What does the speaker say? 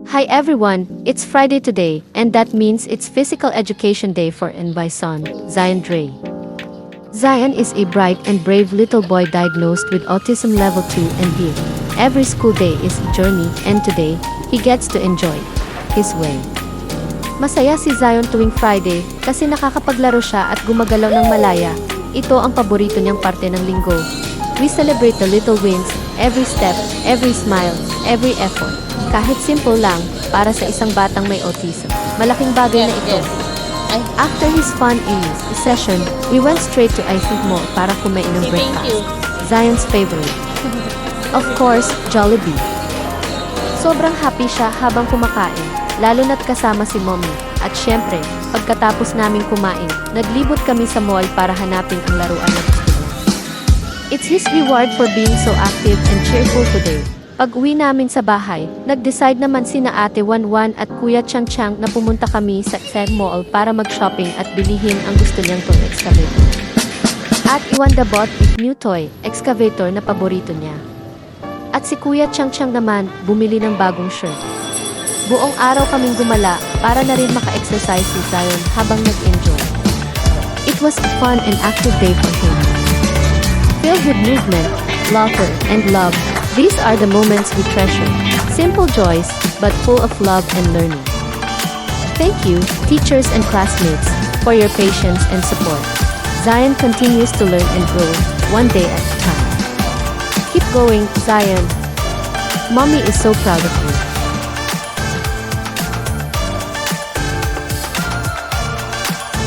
Hi everyone, it's Friday today, and that means it's physical education day for my son, Zion Dre. Zion is a bright and brave little boy diagnosed with autism level 2 and here. Every school day is a journey, and today, he gets to enjoy his way. Masaya si Zion tuwing Friday kasi nakakapaglaro siya at gumagalaw ng malaya. Ito ang paborito niyang parte ng linggo. We celebrate the little wins, every step, every smile, every effort. Kahit simple lang, para sa isang batang may autism. Malaking bagay na ito. After his fun English session, we went straight to Ice Mall para kumain ng breakfast. Zion's favorite. Of course, Jollibee. Sobrang happy siya habang kumakain, lalo na't kasama si Mommy. At syempre, pagkatapos naming kumain, naglibot kami sa mall para hanapin ang laruan na gusto niya. It's his reward for being so active and cheerful today. Pag-uwi namin sa bahay, nag-decide naman sina Ate Wanwan at Kuya Chang Chang na pumunta kami sa Ice Mall para mag-shopping at bilihin ang gusto niyang toy excavator. At Iwanda bought a new toy excavator na paborito niya. At si Kuya Chang Chang naman, bumili ng bagong shirt. Buong araw kaming gumala para na rin maka-exercise si Zion habang nag-enjoy. It was a fun and active day for him. Filled with movement, laughter, and love, these are the moments we treasure. Simple joys, but full of love and learning. Thank you, teachers and classmates, for your patience and support. Zion continues to learn and grow, one day at a time. Keep going, Zion. Mommy is so proud of you.